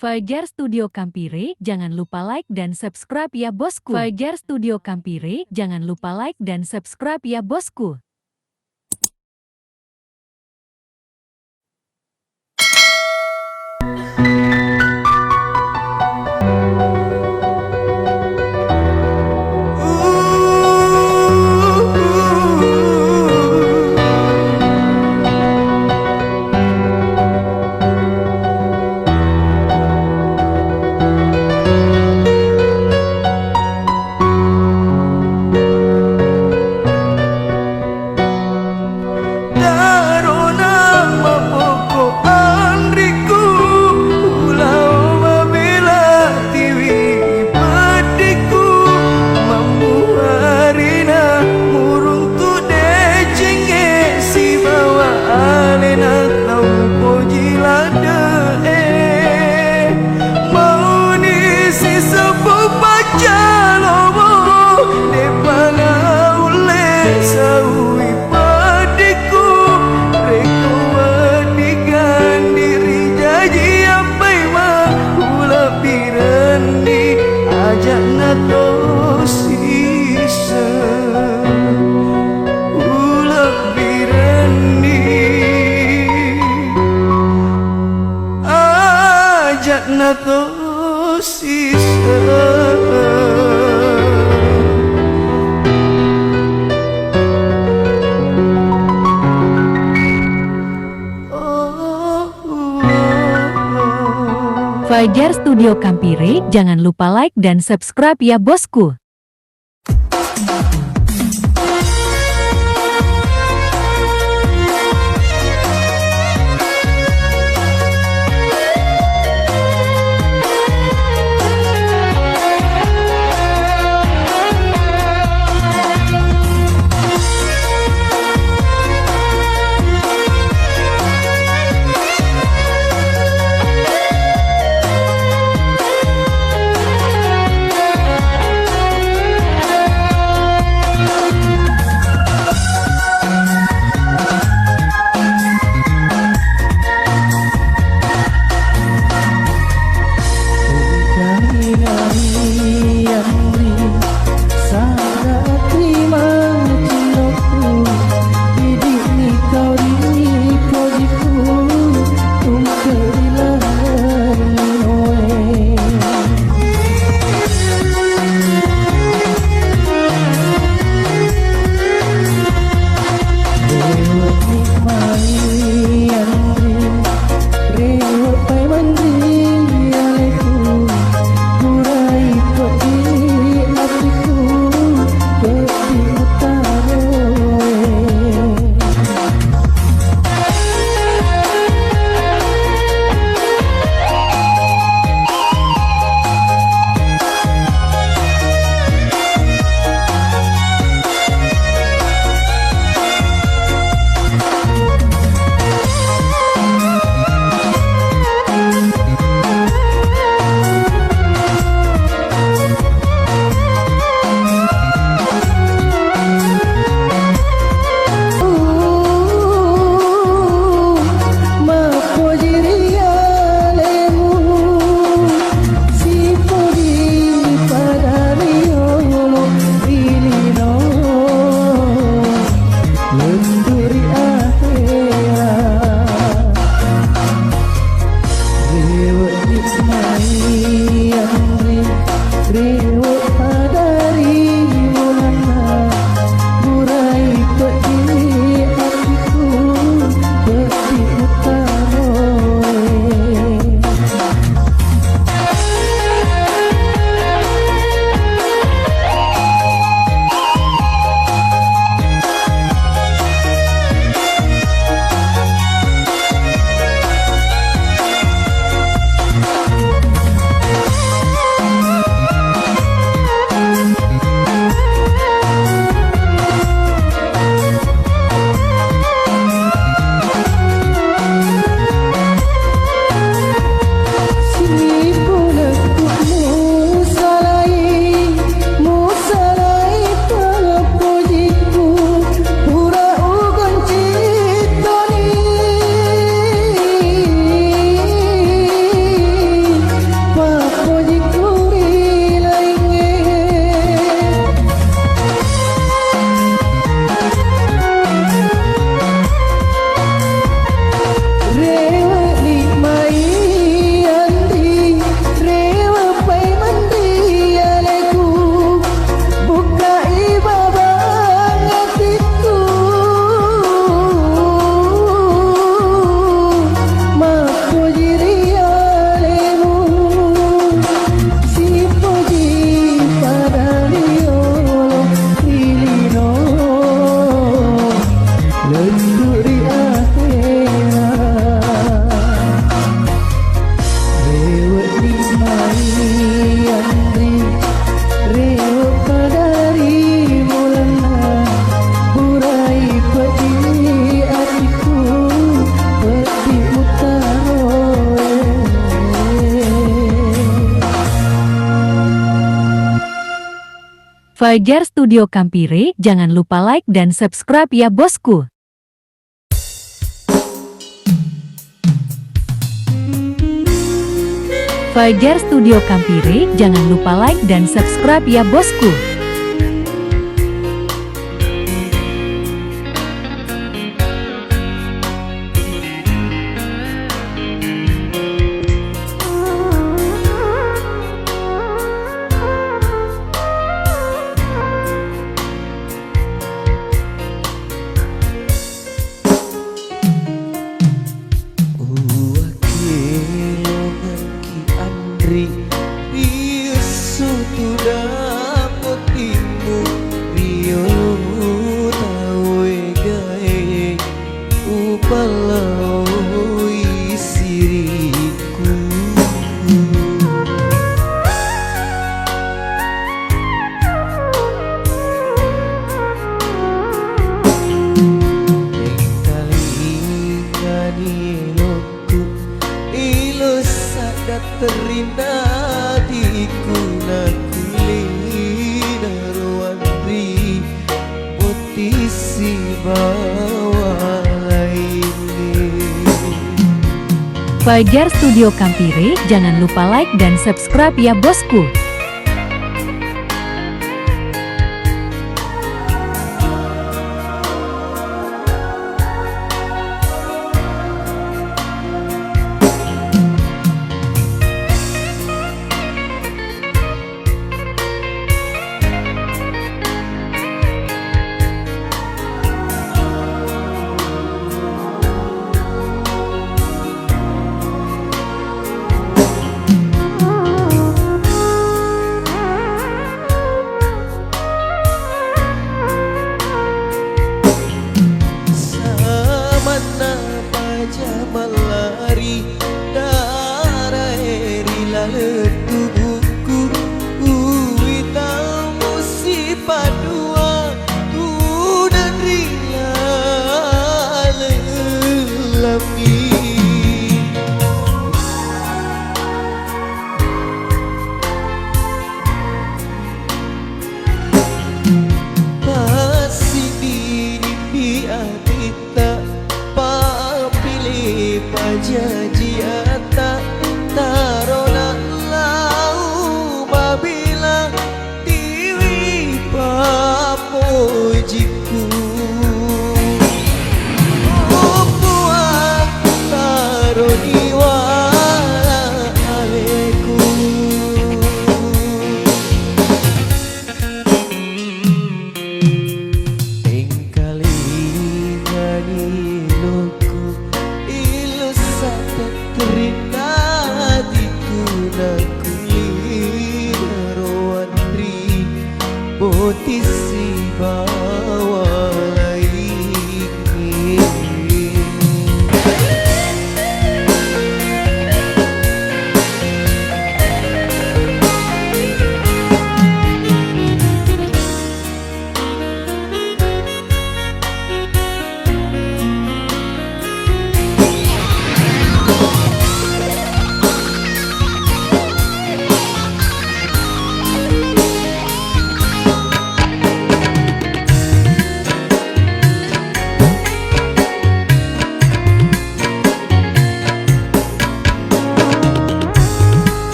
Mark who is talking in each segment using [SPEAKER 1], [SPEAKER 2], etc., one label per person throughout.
[SPEAKER 1] Fajar Studio Kampire, jangan lupa like dan subscribe ya bosku. Fajar Studio Kampire, jangan lupa like dan subscribe ya bosku. Fajar Studio Kampire, jangan lupa like dan subscribe ya bosku. Fajar Studio Kampire, jangan lupa like dan subscribe ya bosku. Fajar Studio Kampire, jangan lupa like dan subscribe ya bosku.
[SPEAKER 2] Terina di kuna kulina ruandri potisi bawah ini.
[SPEAKER 1] Fajar Studio Kampire, jangan lupa like dan subscribe ya bosku.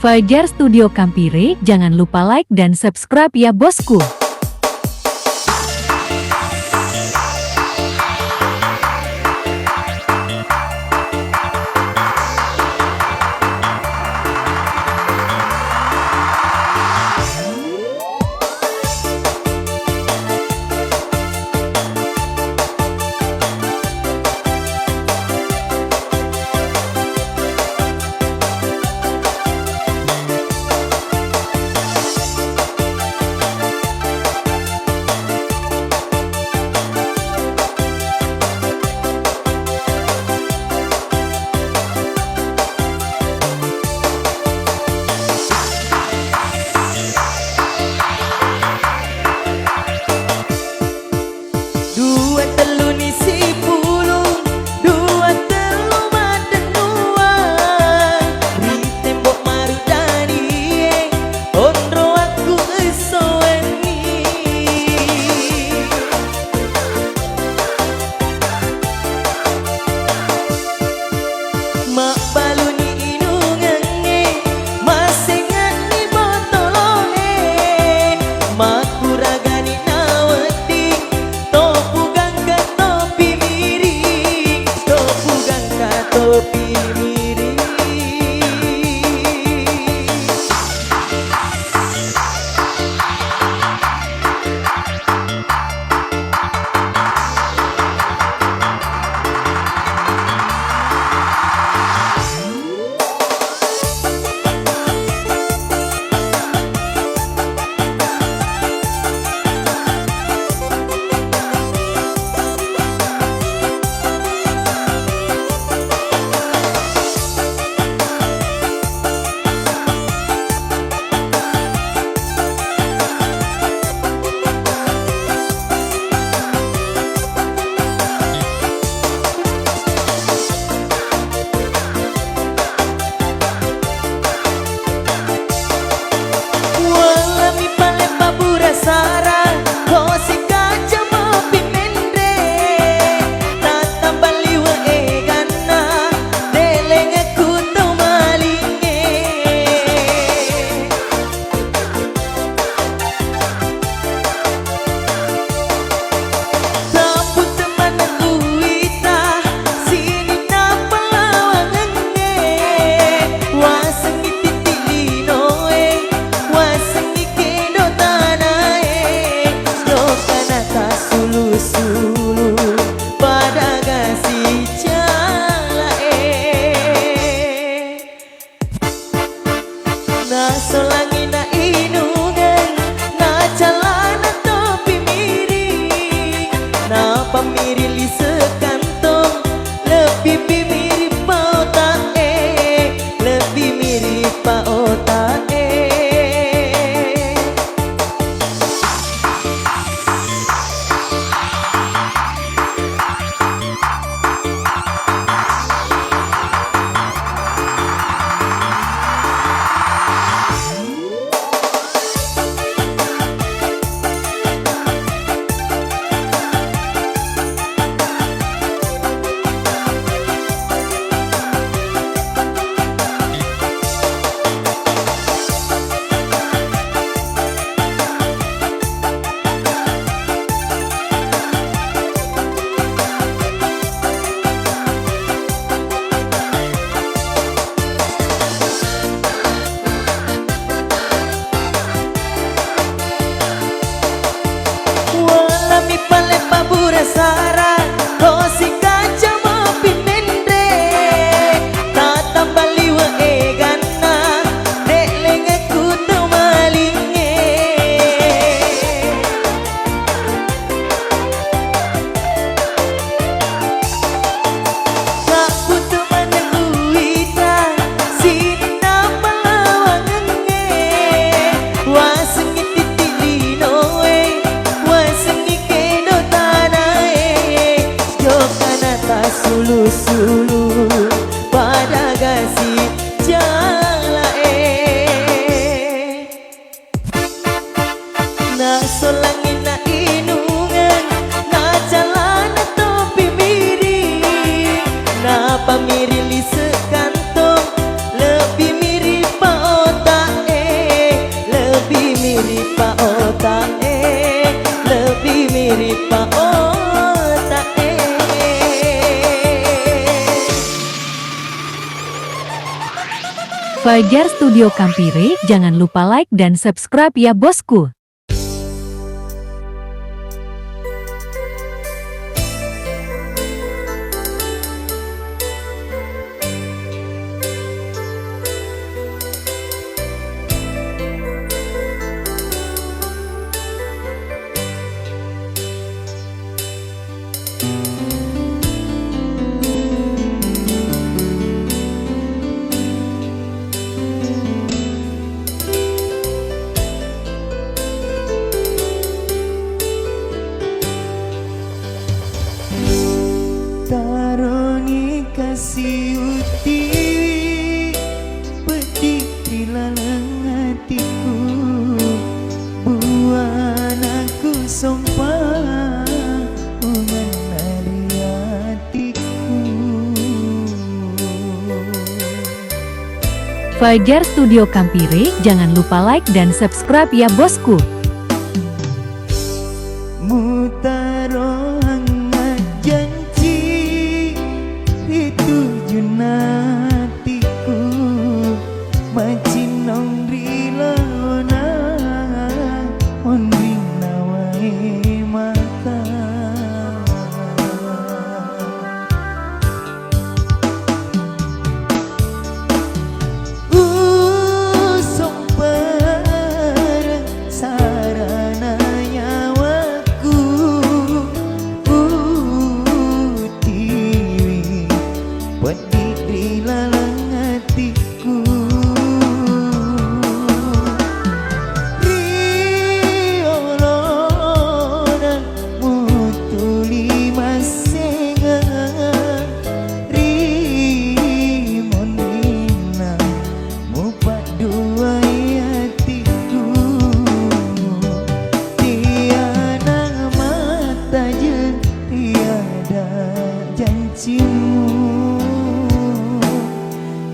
[SPEAKER 1] Fajar Studio Kampire, jangan lupa like dan subscribe ya bosku.
[SPEAKER 2] Dua telu nisi pulung, dua telu maden nuang. Ri tembok marudani, ondro aku esoweni. Mak baluni inungange, masengani botolone. Mak kuragani naweti, topi miring, topi miring. Sarang kosi kaca mopi mendre, tata baliwa egana, deleng aku tau malinge. Tapu teman aku ita, sini napa lawangange, wasengi titilinoe, wasengi kendo sulu pada kasih calae. Na solangi na inungan, na calana topi miring, na pamirili sekantong, lebih mirip paotae, lebih mirip paotae. Sarang kosi kaca mopi mendre, tata baliwa egana, deleng aku tau malinge. Kapu teman aku ita, sini napa lawangange, wasengi titilinoe, wasengi kendo sulu pada kasih jalae. Na solangi na inungan, na calana topi miring, na pamirili sekantong, lebih mirip paota. mirip Pak Otak.
[SPEAKER 1] Fajar Studio Kampire, jangan lupa like dan subscribe ya bosku.
[SPEAKER 2] Taroni kasih uti petik di laleng hatiku, buan aku sumpah ungan dari hatiku.
[SPEAKER 1] Fajar Studio Kampire, jangan lupa like dan subscribe ya bosku.
[SPEAKER 2] Mutaro hangat janji itu junatiku, macinong rilona onring nawai mata. Sumpah sarana nyawaku, tiwi buat diri lalang hatiku. Riolona mutuli masenga, rimonina mupat dua hatiku. Tiada mata je, tiada janjimu,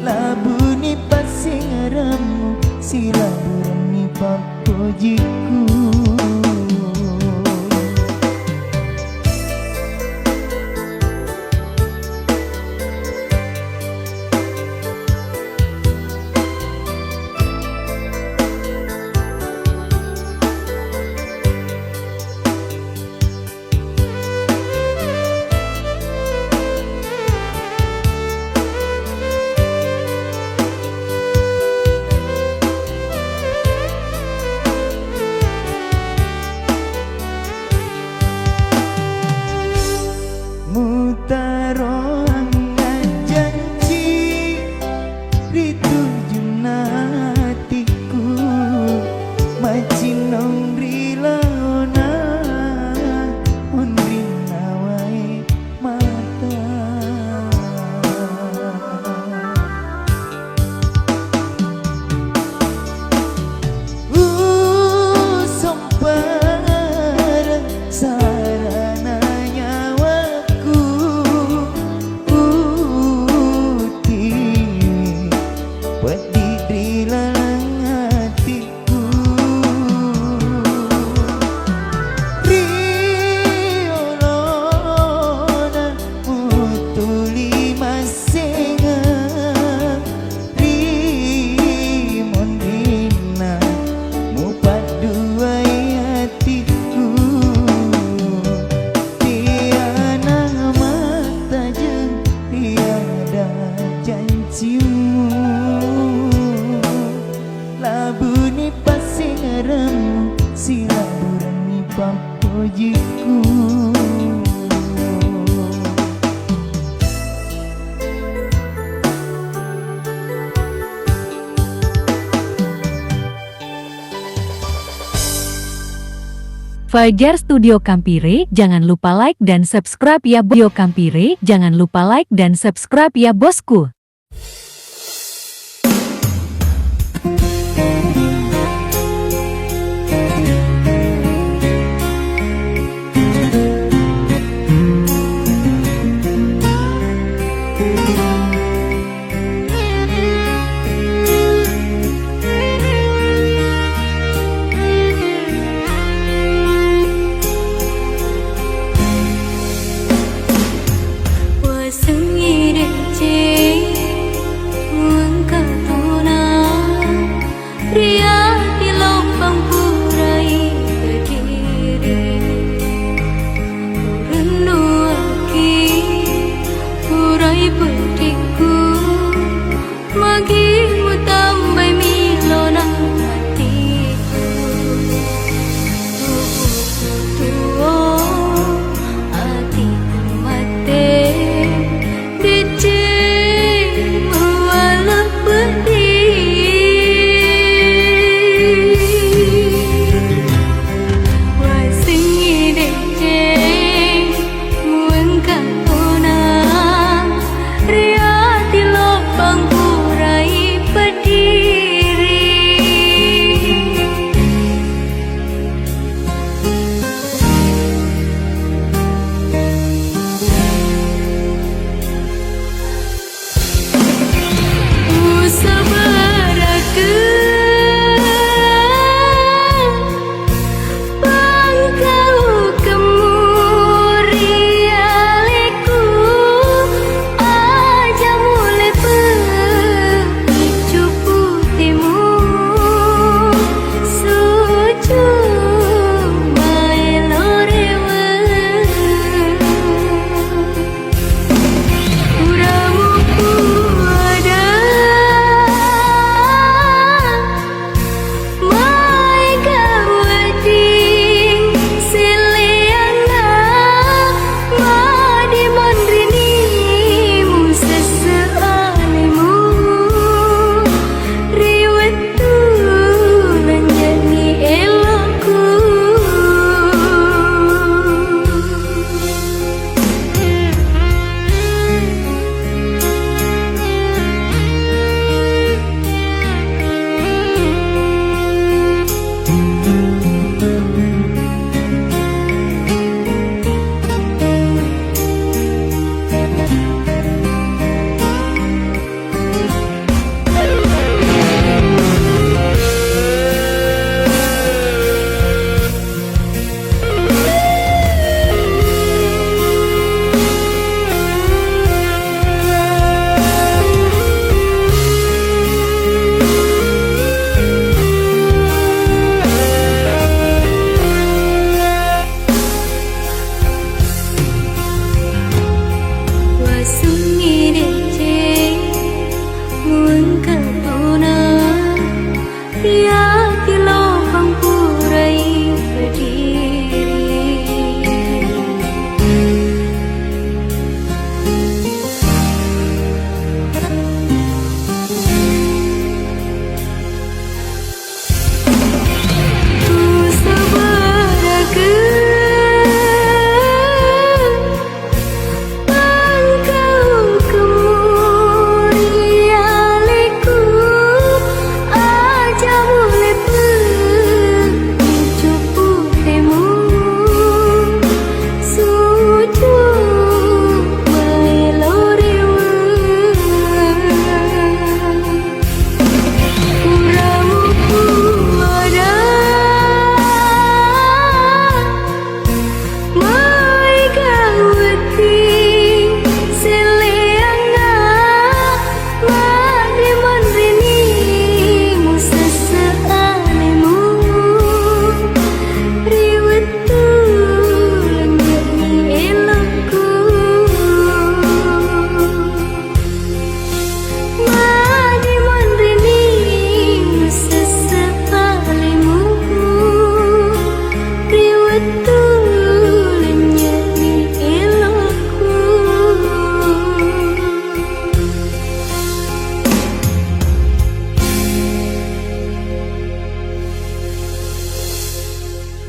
[SPEAKER 2] labuni pasing aramu, sila berani papujiku. Mutaro hangat janji ritu junatiku, macinong rilona onring nawai mata. Sumpah sarana nyawaku, tiwi buat diri lalang hatiku. Riolona mutuli masenga, rimondina mupat dua hatiku. Tiada mata je, tiada janjimu, labuni pasing aramu, sila berani papujiku.
[SPEAKER 1] Fajar Studio Kampire, jangan lupa like dan subscribe ya bosku. Kampire, jangan lupa like dan subscribe ya bosku.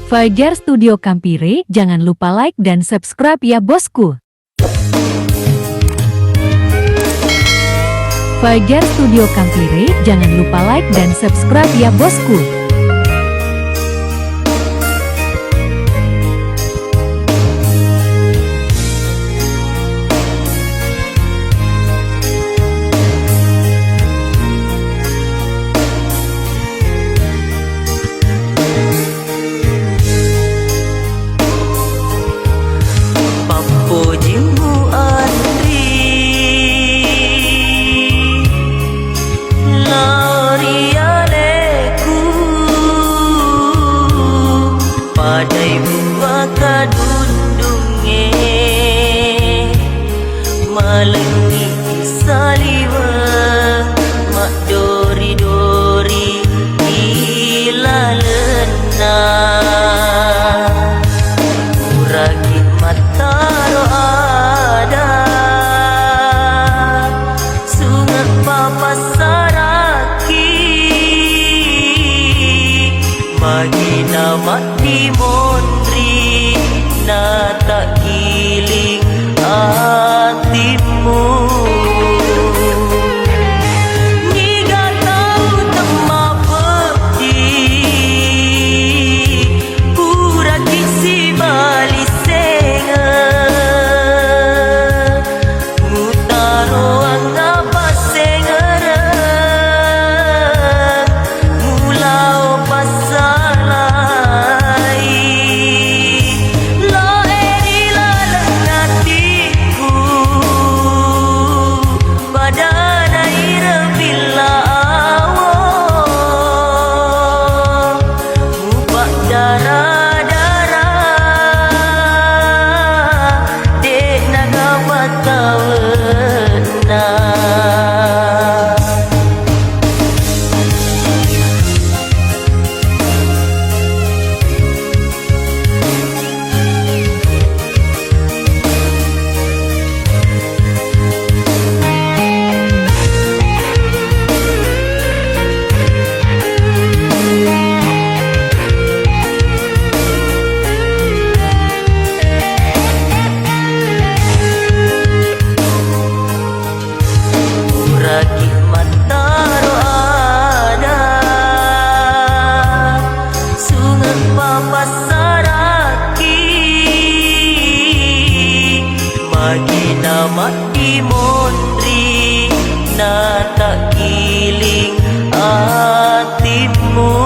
[SPEAKER 1] Fajar Studio Kampire, jangan lupa like dan subscribe ya bosku. Fajar Studio Kampire, jangan lupa like dan subscribe ya bosku.
[SPEAKER 3] Padai buah kadundunge malengi saliwa mak dori-dori ilalena uragi mataro ada sungat papasaraki bagi nama di mondri na tak giling hatimu. Ni gak tahu tema peti pura kisi bali senga mutaro angapa sengara mulau pasal nama di mondri na tak giling hatimu.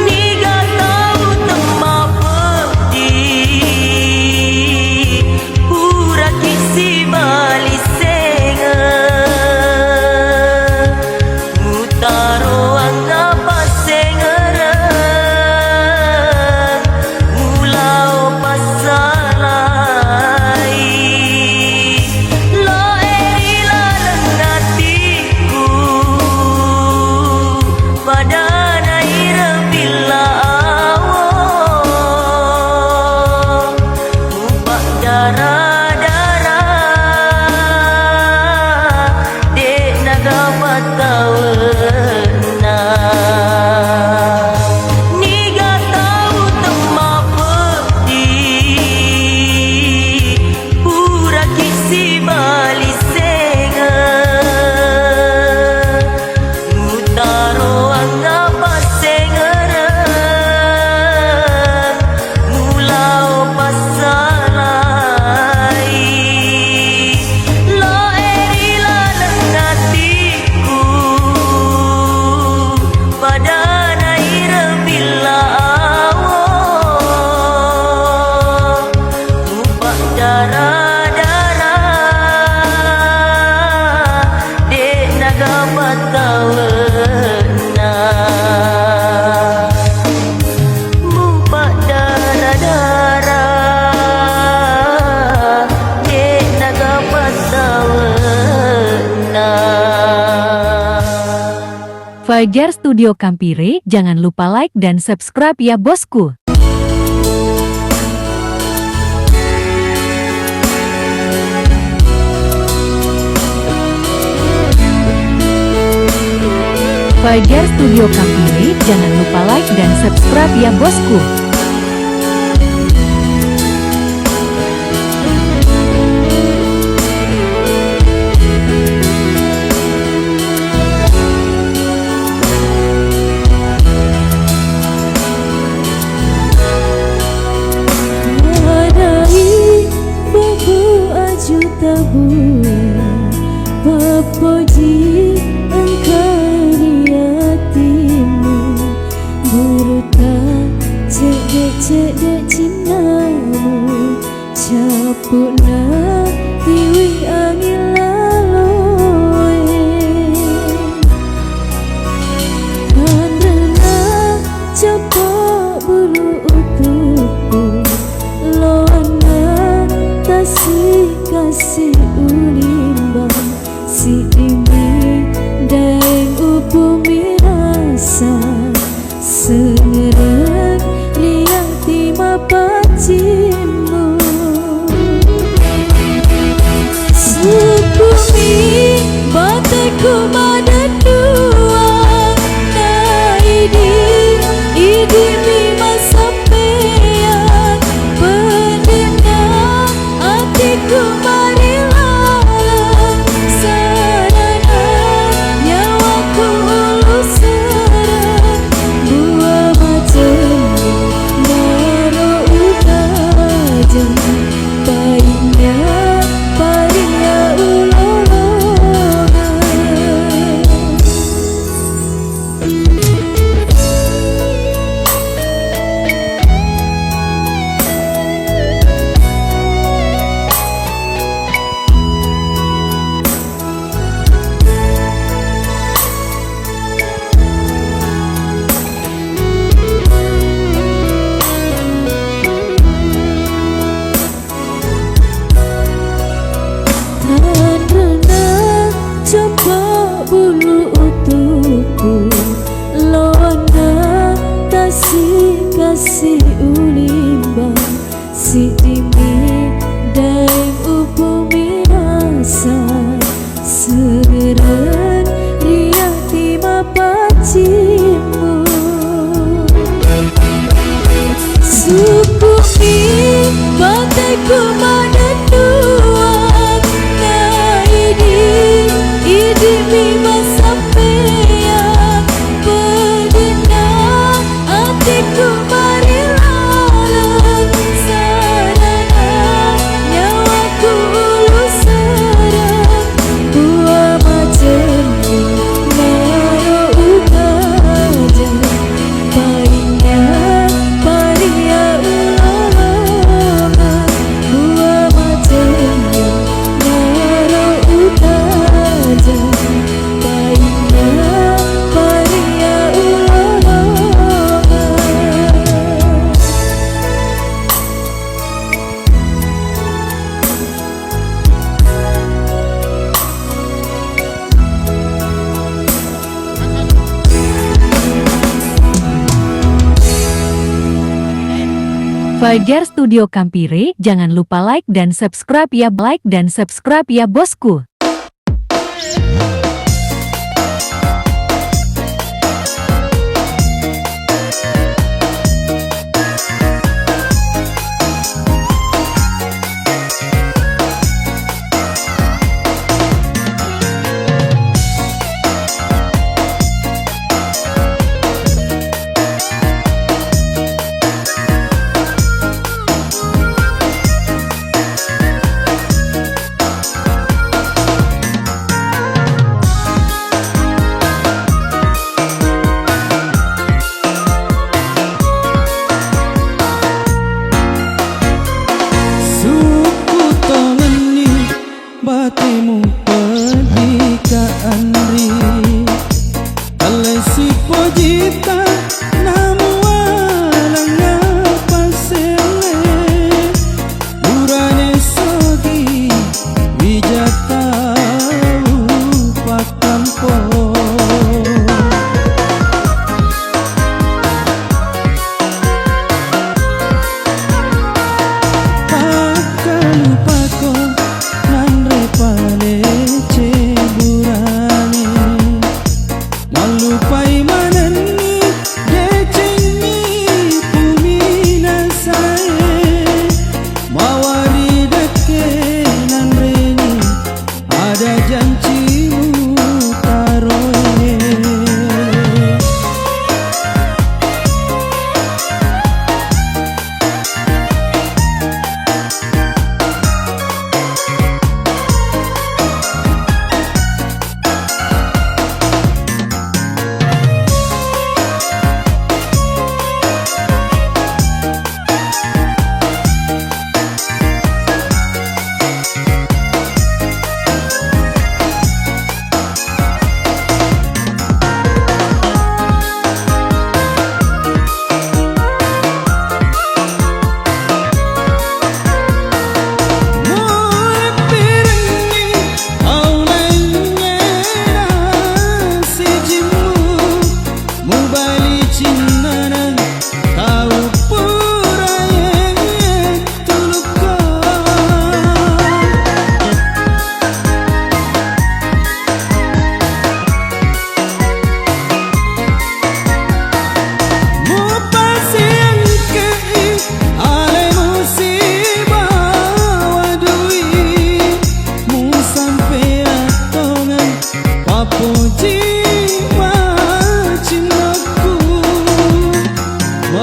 [SPEAKER 3] Ni gak tahu tema peti pura kisi bali senga mutaro angapa sengara mulau pasal
[SPEAKER 1] Fajar Studio Kampire, jangan lupa like dan subscribe ya bosku. Fajar Studio Kampire, jangan lupa like dan subscribe ya bosku.
[SPEAKER 4] Puji engkau di hatimu, berutak cedek cinamu, capukna tiwi angin laloi. Karena capok bulu utuhku, loana tasih kasih ulimbang. Si ini daeng upumi rasa sengereng liang tima pacimu. Supumi bateku madan dua, nah idi lima sampean pendena hatiku marilah. Kasih ulimbang si dimi daeng upumi rasa segeren riang tima pacimu. Supumi bateku madan dua, nah idi lima sampean pendena hatiku marilah sarana nyawaku ulus serang buah macemnya naro ukaja paingnya paria ulama buah macemnya naro ukaja paingnya paria ulama.
[SPEAKER 1] Fajar Studio Kampire, jangan lupa like dan subscribe ya bosku.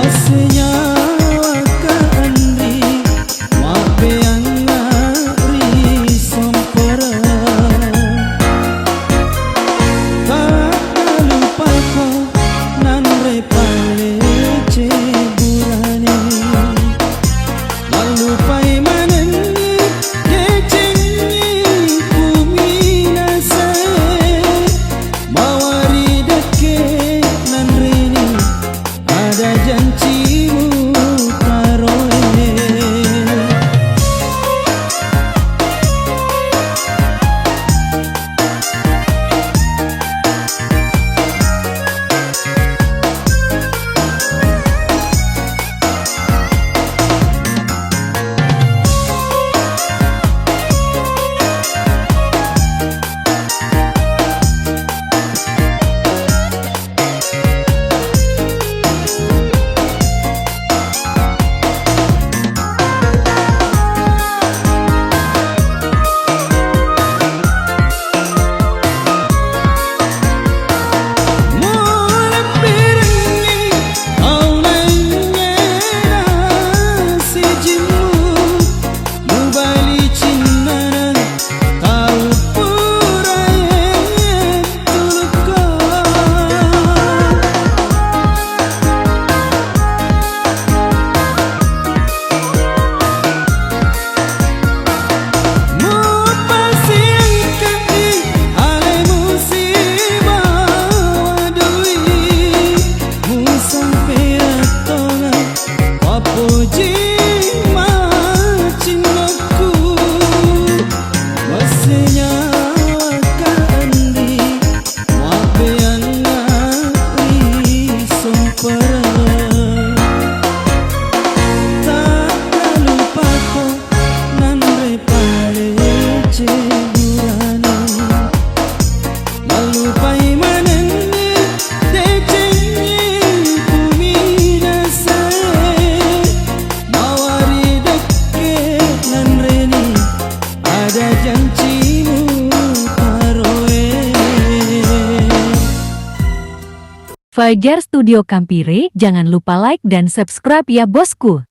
[SPEAKER 2] Masnya waka andri mabeang ngari sompera tak lupa ko nan repale ceburane malupai manenni decengi kuminase mawari deke nan rini ada janjimu karoe.
[SPEAKER 1] Fajar Studio Kampire, jangan lupa like dan subscribe ya bosku.